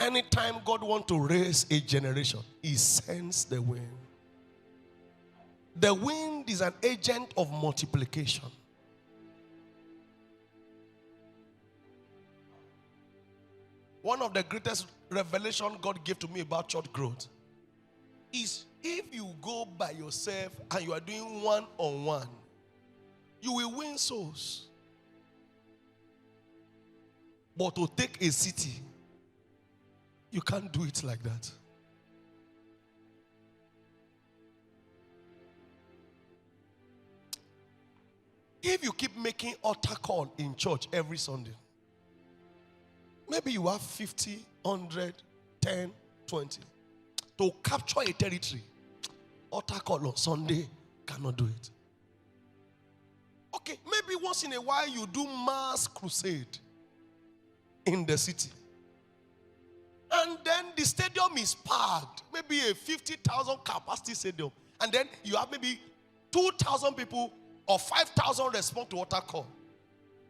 Anytime God wants to raise a generation, he sends the wind. The wind is an agent of multiplication. One of the greatest revelations God gave to me about church growth is if you go by yourself and you are doing one-on-one, you will win souls. But to take a city, you can't do it like that. If you keep making altar call in church every Sunday, maybe you have 50, 100, 10, 20. To capture a territory, altar call on Sunday cannot do it. Okay, maybe once in a while you do mass crusade in the city. And then the stadium is packed, maybe a 50,000 capacity stadium. And then you have maybe 2,000 people or 5,000 respond to altar call.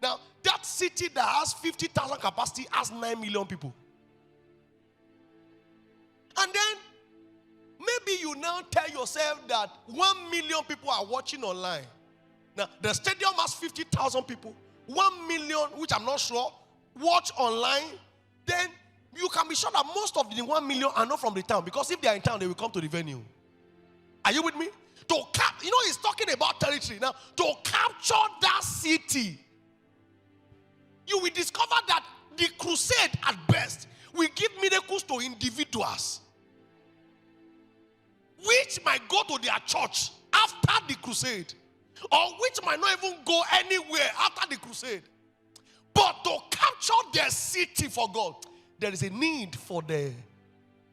Now, that city that has 50,000 capacity has 9 million people. And then, maybe you now tell yourself that 1 million people are watching online. Now, the stadium has 50,000 people. 1 million, which I'm not sure, watch online. Then, you can be sure that most of the 1 million are not from the town. Because if they are in town, they will come to the venue. Are you with me? He's talking about territory. Now, to capture that city, you will discover that the crusade at best will give miracles to individuals, which might go to their church after the crusade, or which might not even go anywhere after the crusade. But to capture their city for God, there is a need for the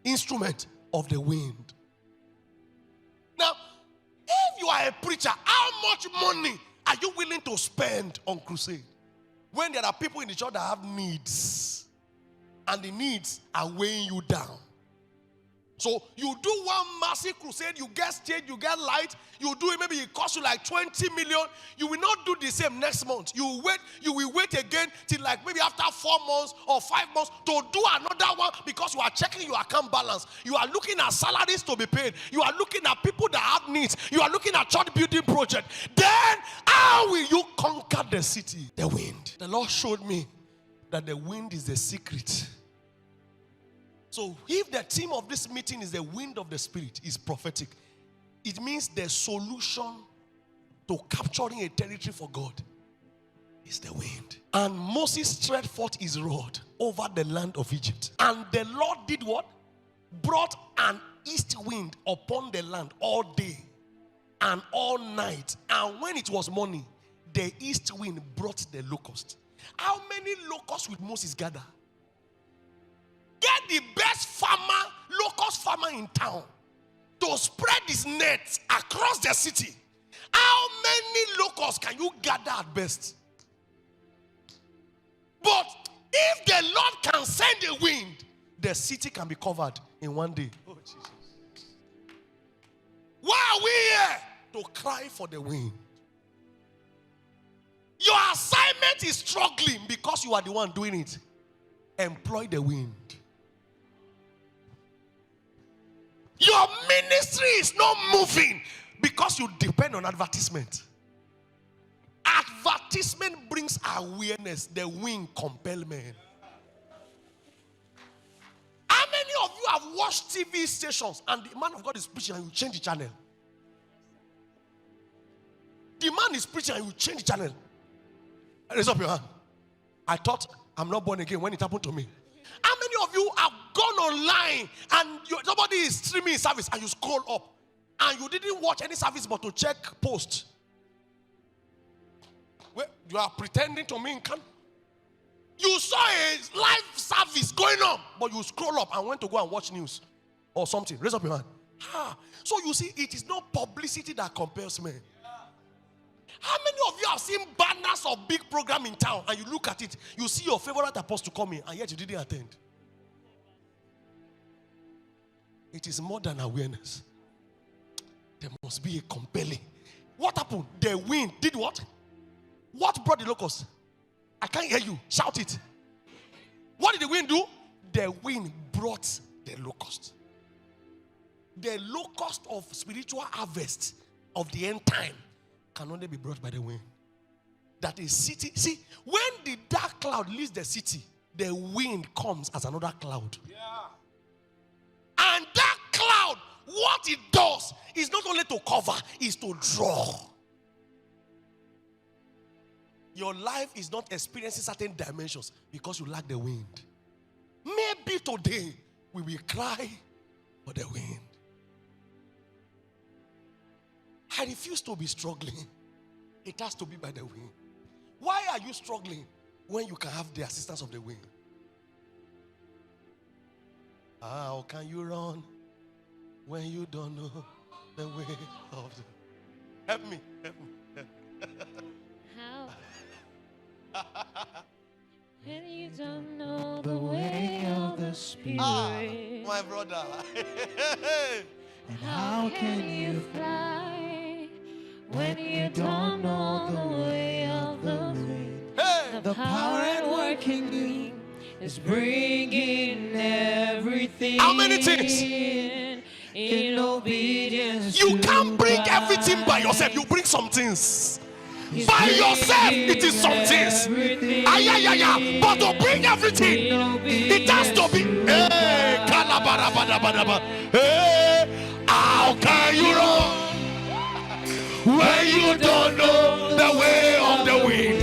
instrument of the wind. Now, if you are a preacher, how much money are you willing to spend on crusade? When there are people in the church that have needs, and the needs are weighing you down. So you do one massive crusade, you get stage, you get light, you do it, maybe it costs you like 20 million. You will not do the same next month. You will wait again till like maybe after 4 months or 5 months to do another one, because you are checking your account balance. You are looking at salaries to be paid. You are looking at people that have needs. You are looking at church building project. Then how will you conquer the city? The wind. The Lord showed me that the wind is the secret. So if the theme of this meeting is the wind of the Spirit, is prophetic, it means the solution to capturing a territory for God is the wind. And Moses stretched forth his rod over the land of Egypt. And the Lord did what? Brought an east wind upon the land all day and all night. And when it was morning, the east wind brought the locust. How many locusts would Moses gather? Get the best locust farmer in town to spread his nets across the city. How many locusts can you gather at best? But if the Lord can send a wind, the city can be covered in one day. Oh, Jesus. Why are we here? To cry for the wind. Your assignment is struggling because you are the one doing it. Employ the wind. Your ministry is not moving because you depend on advertisement. Advertisement brings awareness. The wind compels men. How many of you have watched TV stations and the man of God is preaching and you change the channel? The man is preaching and you change the channel. Raise up your hand. I thought I'm not born again when it happened to me. How many of you have gone online and somebody is streaming service and you scroll up and you didn't watch any service but to check post? Well, you are pretending to me. You saw a live service going on, but you scroll up and went to go and watch news or something. Raise up your hand. So you see, it is not publicity that compels men. How many of you have seen banners of big program in town and you look at it, you see your favorite apostle coming and yet you didn't attend? It is more than awareness. There must be a compelling. What happened? The wind did what? What brought the locust? I can't hear you. Shout it. What did the wind do? The wind brought the locust. The locust of spiritual harvest of the end time can only be brought by the wind. That is city. See, when the dark cloud leaves the city, the wind comes as another cloud. Yeah. And that cloud, what it does is not only to cover, is to draw. Your life is not experiencing certain dimensions because you lack the wind. Maybe today we will cry for the wind. I refuse to be struggling. It has to be by the wind. Why are you struggling when you can have the assistance of the wind? How can you run when you don't know the way of the... Help me. How? When you don't know the way of the Spirit. My brother. And how can you fly when you don't know the way of the wind? Hey. The power at work in you is bringing everything. How many things? In obedience. You can't bring everything by yourself. You bring some things. By yourself, it is some things. But to bring everything, it has to be. Hey, how can you run when you don't know the way of the wind?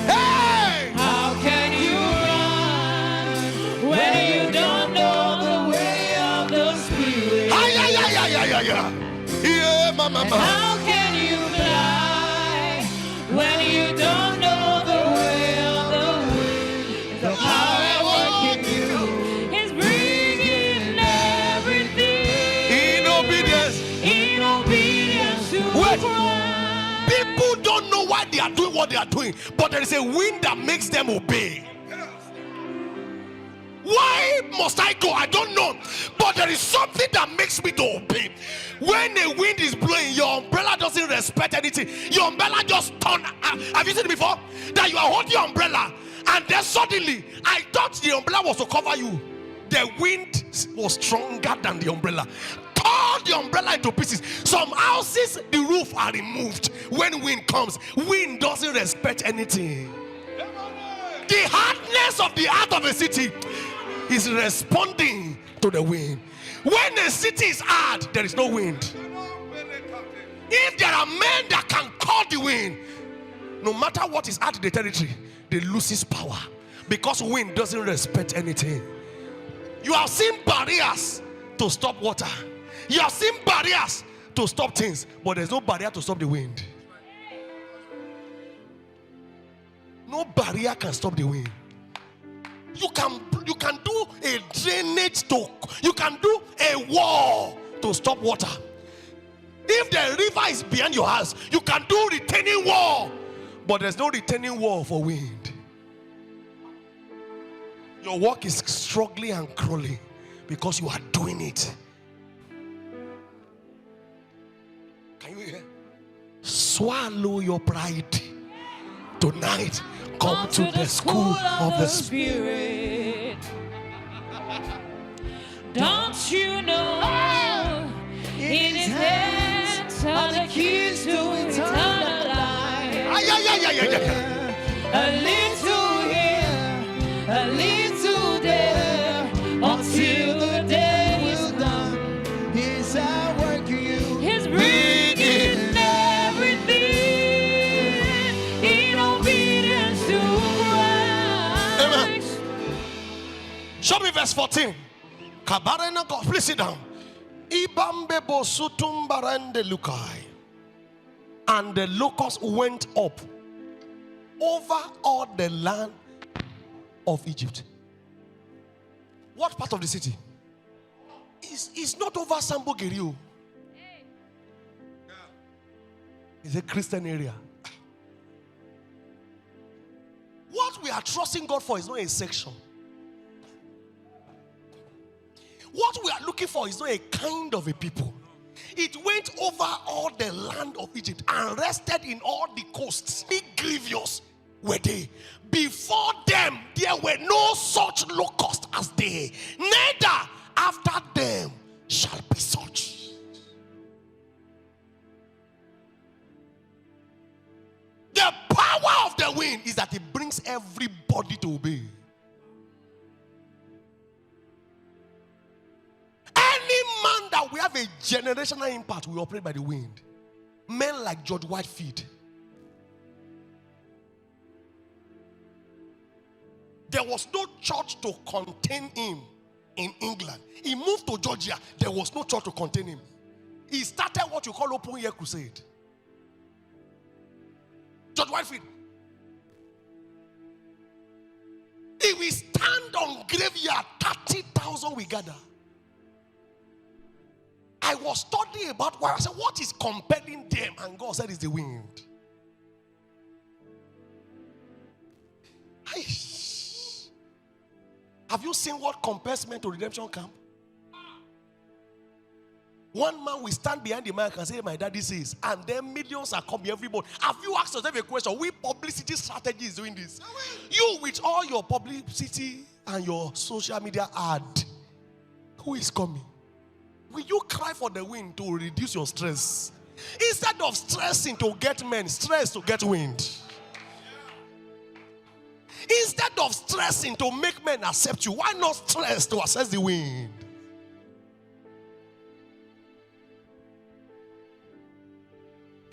Hey, how can you run when you don't know the way of the Spirit? Yeah, mama. How can you fly when you don't know the way of the wind? The power working you is bringing everything in obedience to Christ. People don't know why they are doing what they are doing, but there is a wind that makes them obey. Why must I go? I don't know. But there is something that makes me to obey. When the wind is blowing, your umbrella doesn't respect anything. Your umbrella just turns. Have you seen it before? That you are holding your umbrella, and then suddenly, I thought the umbrella was to cover you. The wind was stronger than the umbrella. Tore the umbrella into pieces. Some houses, the roof are removed. When wind comes, wind doesn't respect anything. The hardness of the heart of a city is responding to the wind. When the city is hard, there is no wind. If there are men that can call the wind, no matter what is out of the territory, they lose its power because wind doesn't respect anything. You have seen barriers to stop water. You have seen barriers to stop things, but there's no barrier to stop the wind. No barrier can stop the wind. You can do a drainage you can do a wall to stop water. If the river is behind your house, you can do retaining wall, but there's no retaining wall for wind. Your work is struggling and crawling because you are doing it. Can you hear? Swallow your pride tonight. Come to the school of the Spirit. Don't you know in His hands are the keys to eternal life? A little here, a little there, until the day is done. He's at work in you. He's bringing everything in obedience to Christ. Show me verse 14. Please sit down. And the locusts went up over all the land of Egypt. What part of the city? It's not over Sambogerio. It's a Christian area. What we are trusting God for is not a section. What we are looking for is not a kind of a people. It went over all the land of Egypt and rested in all the coasts. Big grievous were they. Before them, there were no such locusts as they, neither after them shall be such. The power of the wind is that it brings everybody to obey. Any man that we have a generational impact, we operate by the wind. Men like George Whitefield. There was no church to contain him in England. He moved to Georgia. There was no church to contain him. He started what you call open air crusade. George Whitefield. If we stand on graveyard, 30,000 we gather. I was studying about why. I said, what is compelling them? And God said, it's the wind. Have you seen what compels men to redemption camp? One man will stand behind the mic and say, my daddy says, and then millions are coming every month. Have you asked yourself a question? Which publicity strategy is doing this? You with all your publicity and your social media ad, who is coming? Will you cry for the wind to reduce your stress? Instead of stressing to get men, stress to get wind. Instead of stressing to make men accept you, why not stress to access the wind?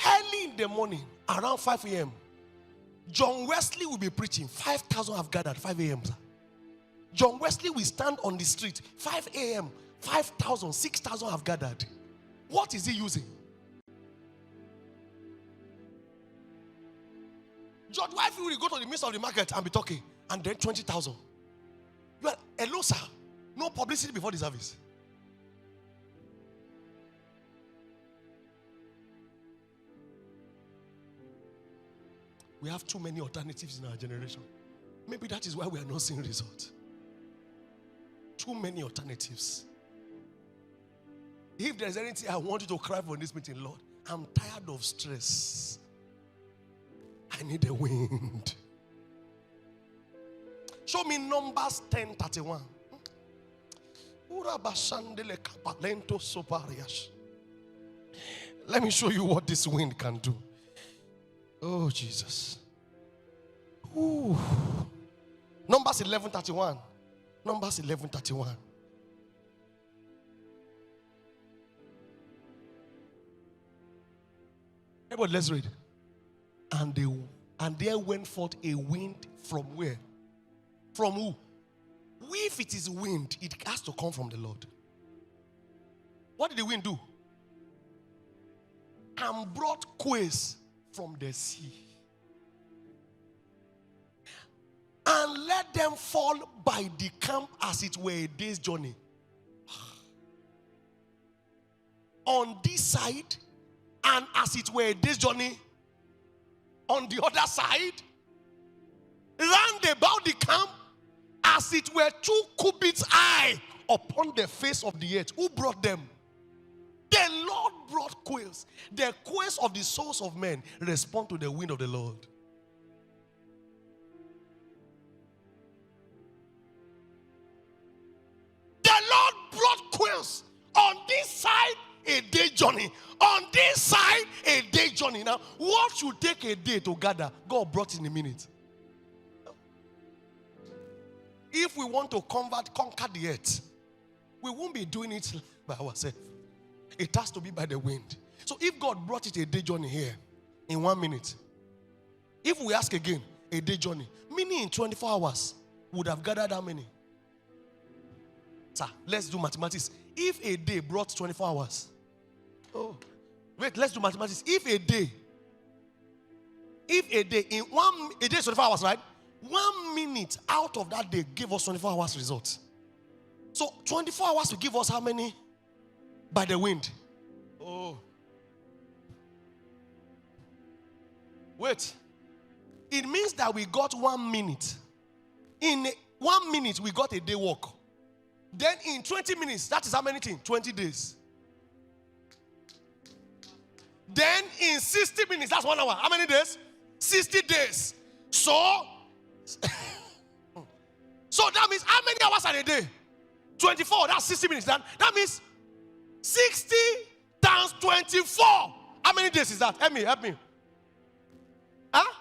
Early in the morning, around 5 a.m., John Wesley will be preaching. 5,000 have gathered, 5 a.m. John Wesley will stand on the street, 5 a.m., 5,000, 6,000 have gathered. What is he using? George Whitefield will go to the midst of the market and be talking, and then 20,000. You are, hello, sir. No publicity before the service. We have too many alternatives in our generation. Maybe that is why we are not seeing results. Too many alternatives. If there's anything I want you to cry for in this meeting, Lord, I'm tired of stress. I need a wind. Show me Numbers 10:31. Let me show you what this wind can do. Oh, Jesus. Ooh. Numbers 11:31. Numbers 11:31. Everybody, let's read. And there went forth a wind from where? From who? If it is wind, it has to come from the Lord. What did the wind do? And brought quails from the sea, and let them fall by the camp as it were a day's journey. On this side, and as it were a day's journey on the other side, round about the camp as it were 2 cubits high upon the face of the earth. Who brought them? The Lord brought quails. The quails of the souls of men respond to the wind of the Lord. The Lord brought quails. On this side, a day journey. On this side, a day journey. Now, what should take a day to gather, God brought in a minute. If we want to conquer the earth, we won't be doing it by ourselves. It has to be by the wind. So if God brought it a day journey here in 1 minute, if we ask again, a day journey, meaning in 24 hours, would have gathered how many? Sir, let's do mathematics. If a day brought 24 hours, wait, let's do mathematics. If a day in a day is 24 hours, right? 1 minute out of that day gave us 24 hours results. So 24 hours will give us how many? By the wind. Oh. Wait. It means that we got 1 minute. In 1 minute, we got a day walk. Then in 20 minutes, that is how many things? 20 days. Then in 60 minutes, that's 1 hour. How many days? 60 days. So, So that means how many hours in a day? 24. That's 60 minutes. That means 60 times 24. How many days is that? Help me. Huh?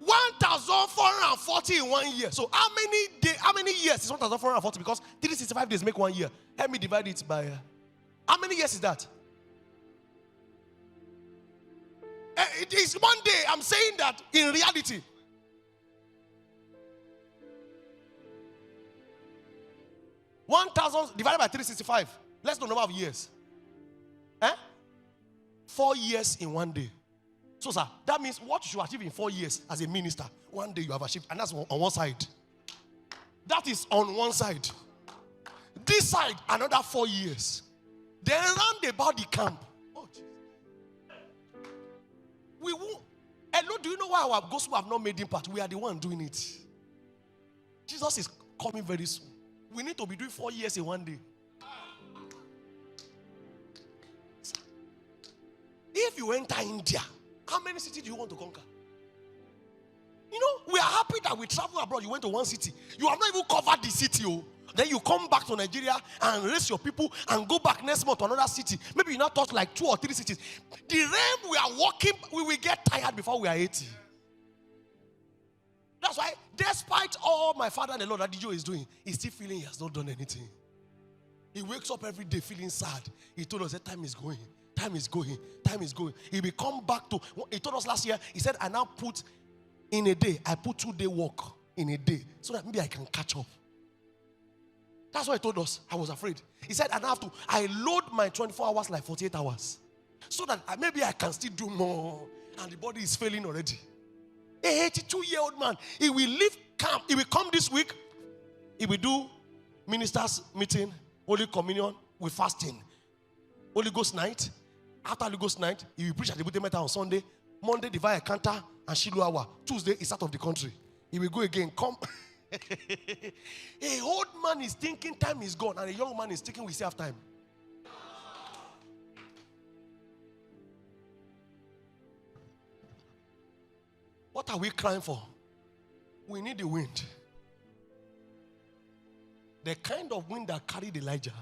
1,440 in 1 year. So how many years is 1,440? Because 365 days make 1 year. Help me divide it by how many years is that? It is 1 day. I'm saying that in reality. $1,000 divided by 365. Let's know the number of years. 4 years in 1 day. So, sir, that means what you should achieve in 4 years as a minister, 1 day you have achieved, and that's on one side. That is on one side. This side, another 4 years. Then round about the camp. Oh, Jesus. We won't. Hello, do you know why our gospel have not made impact? We are the one doing it. Jesus is coming very soon. We need to be doing 4 years in 1 day. If you enter India, how many cities do you want to conquer? You know, we are happy that we travel abroad. You went to one city. You have not even covered the city. Oh. Then you come back to Nigeria and raise your people and go back next month to another city. Maybe you now touch like 2 or 3 cities. The realm we are walking, we will get tired before we are 80. That's why, despite all my father and the Lord that DJ is doing, he's still feeling he has not done anything. He wakes up every day feeling sad. He told us that time is going. Time is going. Time is going. He will come back to, he told us last year, he said, I now put in a day, I put 2-day work in a day so that maybe I can catch up. That's what he told us. I was afraid. He said, I load my 24 hours like 48 hours so that maybe I can still do more. And the body is failing already. A 82-year-old man, he will leave camp. He will come this week. He will do ministers meeting, Holy Communion with fasting. Holy Ghost night. After Holy Ghost night, he will preach at the Buddha Meta on Sunday. Monday, divine encounter and Shiloh hour. Tuesday, he's out of the country. He will go again. Come. A old man is thinking time is gone, and a young man is thinking we still have time. What are we crying for? We need the wind. The kind of wind that carried Elijah.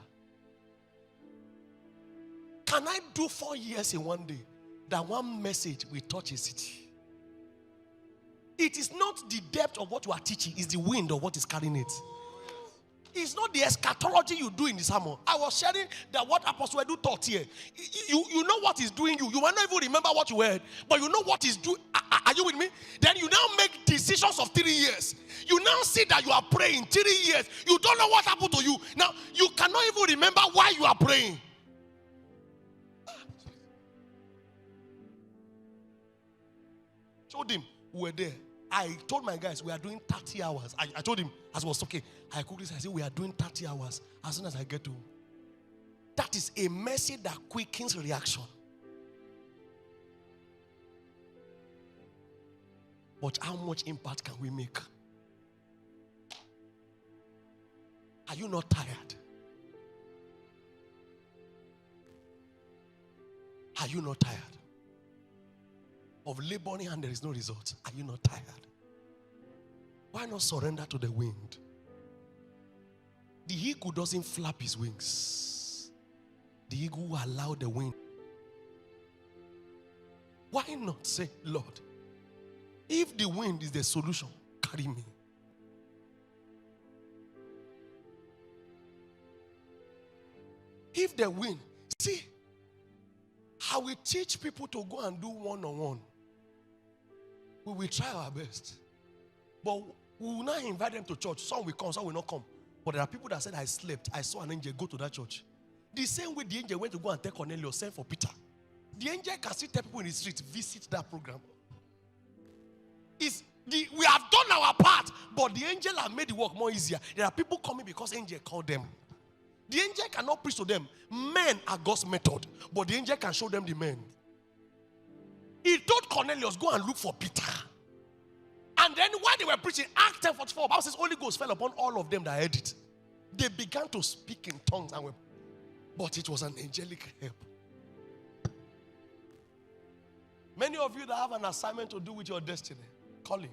Can I do 4 years in 1 day? That one message will touch a city. It is not the depth of what you are teaching, it's the wind of what is carrying it. It's not the eschatology you do in the sermon. I was sharing that what Apostolic taught here. You know what is doing you. You might not even remember what you heard, but you know what is doing. Are you with me? Then you now make decisions of 3 years. You now see that you are praying 3 years. You don't know what happened to you. Now, you cannot even remember why you are praying. Told him, we were there. I told my guys, we are doing 30 hours. I told him, as was okay. I quickly said, we are doing 30 hours as soon as I get home. That is a message that quickens reaction. But how much impact can we make? Are you not tired? Are you not tired? Of laboring and there is no result. Are you not tired? Why not surrender to the wind? The eagle doesn't flap his wings. The eagle will allow the wind. Why not say, Lord, if the wind is the solution, carry me. If the wind, see, I will teach people to go and do one-on-one. We will try our best. But we will not invite them to church. Some will come, some will not come. But there are people that said, I slept. I saw an angel go to that church. The same way the angel went to go and take Cornelius, sent for Peter. The angel can still tell people in the street, visit that program. We have done our part, but the angel has made the work more easier. There are people coming because angel called them. The angel cannot preach to them. Men are God's method, but the angel can show them the men. He told Cornelius, go and look for Peter. And then while they were preaching, Acts 10:44, Bible says Holy Ghost fell upon all of them that heard it. They began to speak in tongues, but it was an angelic help. Many of you that have an assignment to do with your destiny, calling.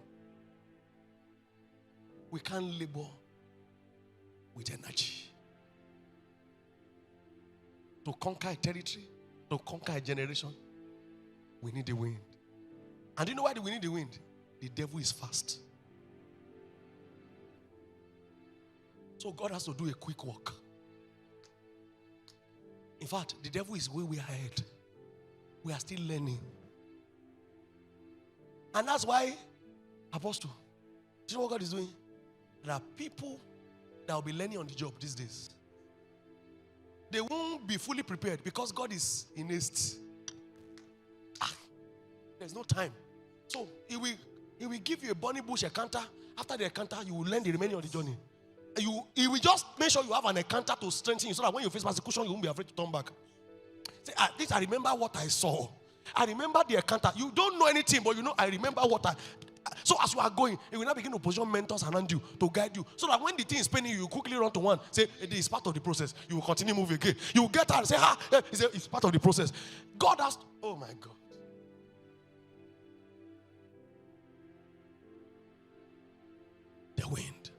we can't labor with energy. To conquer a territory, to conquer a generation, we need the wind. And do you know why do we need the wind? The devil is fast. So God has to do a quick work. In fact, the devil is way ahead. We are still learning. And that's why, Apostle, do you know what God is doing? There are people that will be learning on the job these days. They won't be fully prepared because God is in haste. There's no time. So he will give you a burning bush encounter. After the encounter, you will learn the remaining of the journey. He will just make sure you have an encounter to strengthen you so that when you face persecution, you won't be afraid to turn back. Say, at least I remember what I saw. I remember the encounter. You don't know anything, but you know I remember what I... So as you are going, it will now begin to position mentors around you to guide you. So that when the thing is paining you, you quickly run to one. Say, it is part of the process. You will continue moving again. You will get out and say, it's part of the process. God has... Oh my God. The wind.